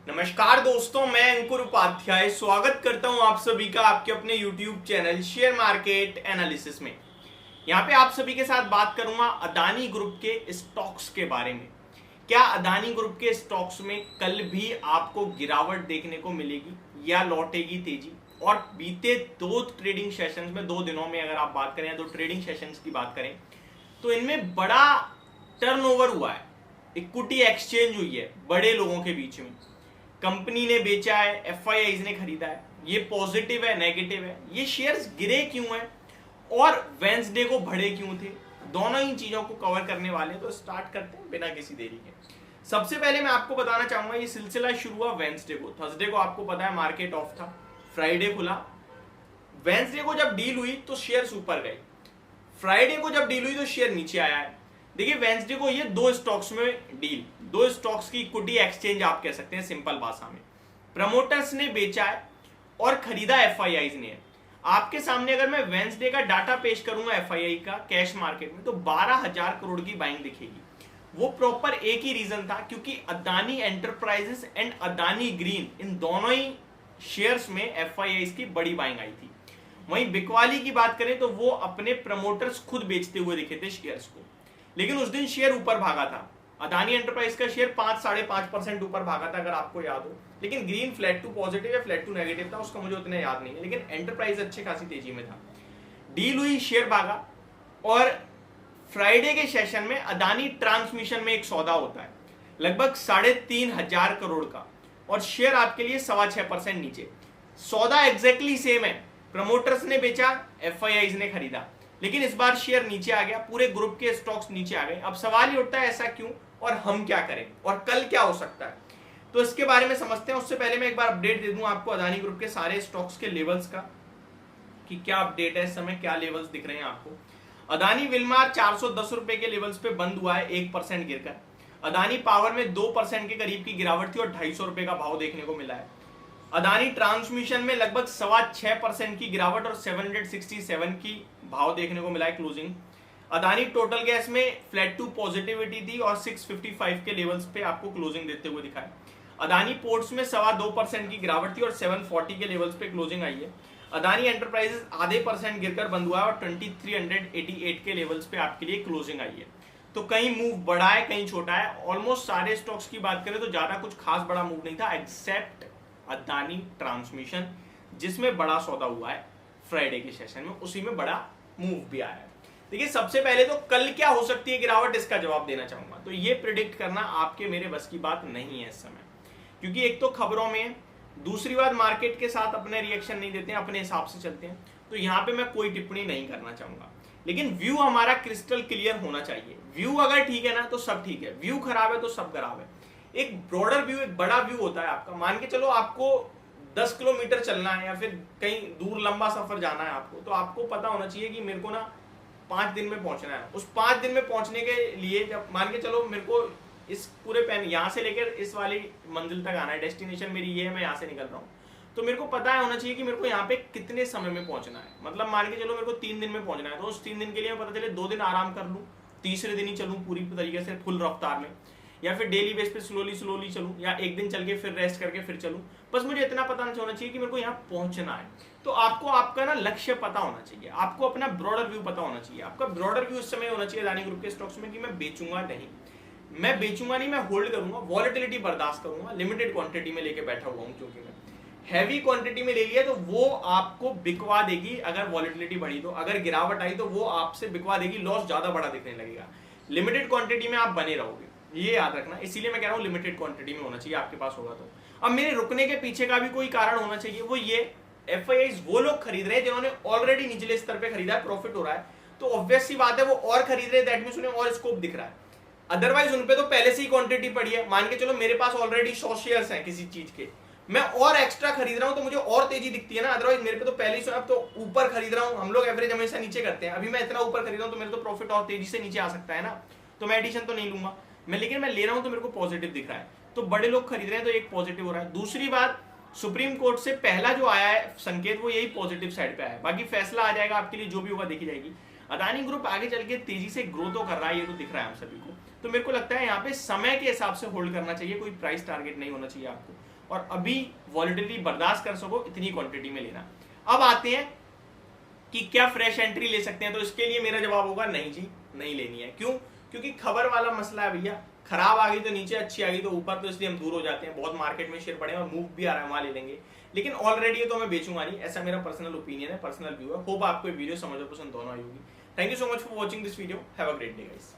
नमस्कार दोस्तों, मैं अंकुर उपाध्याय स्वागत करता हूं आप सभी का आपके अपने YouTube channel share market analysis में। यहां पे आप सभी के साथ बात करूंगा अदानी ग्रुप के स्टॉक्स के बारे में। क्या अदानी ग्रुप के स्टॉक्स में कल भी आपको गिरावट देखने को मिलेगी या लौटेगी तेजी? और बीते दो ट्रेडिंग सेशंस में, 2 दिनों में अगर आप बात करें, दो ट्रेडिंग सेशंस की बात करें तो इनमें बड़ा टर्नओवर हुआ है, इक्विटी एक्सचेंज हुई है बड़े लोगों के बीच में। कंपनी ने बेचा है, एफआईआईज ने खरीदा है। ये पॉजिटिव है, नेगेटिव है? ये शेयर्स गिरे क्यों हैं और वेंसडे को बढ़े क्यों थे? दोनों ही चीजों को कवर करने वाले हैं, तो स्टार्ट करते हैं बिना किसी देरी के। सबसे पहले मैं आपको बताना चाहूंगा, ये सिलसिला शुरू हुआ वेंसडे को। थर्सडे को आपको पता है मार्केट ऑफ था, फ्राइडे खुला। वेंसडे को जब डील हुई तो शेयर्स ऊपर गए, फ्राइडे को जब डील हुई तो शेयर नीचे आया है। देखिए, वेंसडे को ये दो स्टॉक्स में डील, दो स्टॉक्स की इक्विटी एक्सचेंज आप कह सकते हैं सिंपल भाषा में। प्रमोटर्स ने बेचा है और खरीदा एफआईआईज ने। आपके सामने अगर मैं वेंसडे का डाटा पेश करूंगा एफआईआई का कैश मार्केट में, तो 12,000 करोड़ की बाइंग दिखेगी। वो प्रॉपर एक ही रीजन था, क्योंकि Adani enterprises and Adani green, इन दोनों ही शेयर्स में एफआईआईज की बड़ी बाइंग आई थी। वहीं बिकवाली की बात करें तो वो अपने प्रमोटर्स खुद बेचते हुए दिखे थे शेयर्स को, लेकिन उस दिन शेयर ऊपर भागा था। अदानी एंटरप्राइज का शेयर 5-5.5% ऊपर भागा था, अगर आपको याद हो। लेकिन ग्रीन फ्लैट टू पॉजिटिव या फ्लैट टू नेगेटिव था, उसका मुझे उतना याद नहीं है, लेकिन एंटरप्राइज अच्छी खासी तेजी में था। डील हुई, शेयर भागा। और फ्राइडे के सेशन में अदानी ट्रांसमिशन में एक सौदा होता है लगभग 3,500 करोड़ का, और शेयर आपके लिए 6.25% नीचे। सौदा एग्जैक्टली सेम है, प्रमोटर्स ने बेचा, एफआईआईज ने खरीदा, लेकिन इस बार शेयर नीचे आ गया, पूरे ग्रुप के स्टॉक्स नीचे आ गए। अब सवाल ही उठता है ऐसा क्यों और हम क्या करें और कल क्या हो सकता है, तो इसके बारे में समझते हैं। उससे पहले मैं एक बार अपडेट दे दूं आपको अदानी ग्रुप के सारे स्टॉक्स के लेवल्स का, कि क्या अपडेट है इस समय, क्या लेवल्स दिख रहे हैं आपको। अदानी विलमार 410 रुपए के लेवल्स पे बंद हुआ है, 1% गिरकर। अदानी पावर में 2% के करीब की गिरावट थी और 250 रुपए का भाव देखने को मिला है। अदानी ट्रांसमिशन में लगभग 6.25% की गिरावट और 767 की भाव देखने को मिला है क्लोजिंग। अदानी टोटल गैस में फ्लैट टू पॉजिटिविटी थी और 655 के लेवल्स पे आपको क्लोजिंग देते हुए दिखा है। अदानी पोर्ट्स में 2.25% की गिरावट थी और 740 के लेवल्स पे क्लोजिंग आई है। अदानी एंटरप्राइजेस 0.5% गिरकर बंद हुआ है और 2388 के लेवल्स पे आपके लिए क्लोजिंग आई है। तो कहीं मूव बड़ा है, कहीं छोटा है। ऑलमोस्ट सारे स्टॉक्स की बात करें तो ज्यादा कुछ खास बड़ा मूव नहीं था, एक्सेप्ट अदानी ट्रांसमिशन, जिसमें बड़ा सौदा हुआ है फ्राइडे के सेशन में, उसी में बड़ा मूव भी आया है। देखिए, सबसे पहले तो कल क्या हो सकती है गिरावट, इसका जवाब देना चाहूंगा। तो ये प्रिडिक्ट करना आपके मेरे बस की बात नहीं है इस समय, क्योंकि एक तो खबरों में, दूसरी बात मार्केट के साथ अपने रिएक्शन नहीं देते हैं, अपने हिसाब से चलते हैं। तो यहाँ पे मैं कोई टिप्पणी नहीं करना चाहूंगा, लेकिन व्यू हमारा क्रिस्टल क्लियर होना चाहिए। व्यू अगर ठीक है ना तो सब ठीक है, व्यू खराब है तो सब खराब है। एक ब्रॉडर व्यू, एक बड़ा व्यू होता है आपका। मान के चलो आपको 10 किलोमीटर चलना है या फिर कहीं दूर लंबा सफर जाना है आपको, तो आपको पता होना चाहिए कि मेरे को ना 5 दिन में पहुंचना है। उस 5 दिन में पहुंचने के लिए, जब मान के चलो मेरे को इस पूरे पैन यहाँ से लेकर इस वाली मंजिल तक आना है, डेस्टिनेशन मेरी ये है, मैं यहाँ से निकल रहा हूँ, तो मेरे को पता होना चाहिए कि मेरे को यहाँ पे कितने समय में पहुंचना है। मतलब मान के चलो मेरे को 3 दिन में पहुंचना है, तो उस 3 दिन के लिए पता चले 2 दिन आराम कर लूँ, तीसरे दिन ही चलूँ पूरी तरीके से फुल रफ्तार में, या फिर डेली बेस पे स्लोली चलूं, या एक दिन चल के फिर रेस्ट करके फिर चलूं। बस मुझे इतना पता होना चाहिए कि मेरे को यहाँ पहुंचना है। तो आपको आपका ना लक्ष्य पता होना चाहिए, आपको अपना ब्रॉडर व्यू पता होना चाहिए। आपका ब्रॉडर व्यू इस समय होना चाहिए अदानी ग्रुप के स्टॉक्स में कि मैं बेचूंगा नहीं, मैं होल्ड करूंगा, वॉलेटिलिटी बर्दाश्त करूंगा, लिमिटेड क्वांटिटी में लेके बैठा हुआ हूं। क्योंकि मैं हैवी क्वांटिटी में ले लिया तो वो आपको बिकवा देगी अगर वॉलेटिलिटी बढ़ी तो, अगर गिरावट आई तो वो आपसे बिकवा देगी, लॉस ज्यादा बड़ा दिखने लगेगा। लिमिटेड क्वांटिटी में आप बने रहोगे, ये याद रखना। इसीलिए मैं कह रहा हूँ लिमिटेड क्वांटिटी में होना चाहिए आपके पास होगा तो। अब मेरे रुकने के पीछे का भी कोई कारण होना चाहिए, वो ये एफआईआईज वो लोग खरीद रहे हैं जिन्होंने ऑलरेडी निचले स्तर पे खरीदा है, प्रॉफिट हो रहा है, तो ऑब्वियस सी बात है वो और खरीद रहे हैं, दैट मींस उन्हें और स्कोप दिख रहा है। अदरवाइज उनपे तो पहले से ही क्वांटिटी पड़ी है। मान के चलो मेरे पास ऑलरेडी 100 शेयर्स हैं किसी चीज के, मैं और एक्स्ट्रा खरीद रहा हूं तो मुझे और तेजी दिखती है ना। अदरवाइज मेरे पे तो पहले ही, अब तो ऊपर खरीद रहा हूं, हम लोग एवरेज हमेशा नीचे करते हैं, अभी मैं इतना ऊपर खरीद रहा हूं तो मेरे तो प्रॉफिट और तेजी से नीचे आ सकता है ना, तो मैं एडिशन तो नहीं लूंगा मैं, लेकिन मैं ले रहा हूं तो मेरे को पॉजिटिव दिख रहा है, तो बड़े लोग खरीद रहे हैं तो एक पॉजिटिव हो रहा है। दूसरी बात, सुप्रीम कोर्ट से पहला जो आया है संकेत वो यही पॉजिटिव साइड पे आया है, बाकी फैसला आ जाएगा आपके लिए, जो भी होगा देखी जाएगी। अदानी ग्रुप आगे चल के तेजी से ग्रोथ तो कर रहा है, ये तो दिख रहा है हम सभी को। तो मेरे को लगता है यहाँ पे समय के हिसाब से होल्ड करना चाहिए, कोई प्राइस टारगेट नहीं होना चाहिए आपको, और अभी वॉलेटिलिटी बर्दाश्त कर सको इतनी क्वांटिटी में लेना। अब आते हैं कि क्या फ्रेश एंट्री ले सकते हैं, तो इसके लिए मेरा जवाब होगा नहीं जी, नहीं लेनी है। क्यों? क्योंकि खबर वाला मसला है भैया, खराब आ गई तो नीचे, अच्छी आ गई तो ऊपर, तो इसलिए हम दूर हो जाते हैं। बहुत मार्केट में शेयर पड़े और मूव भी आ रहा है, वहां ले लेंगे, लेकिन ऑलरेडी तो मैं बेचूंगा नहीं, ऐसा मेरा पर्सनल ओपिनियन है, पर्सनल व्यू है। होप आपको वीडियो समझ और पसंद दोनों आई होगी। Thank you so much for watching this video, have a great day guys.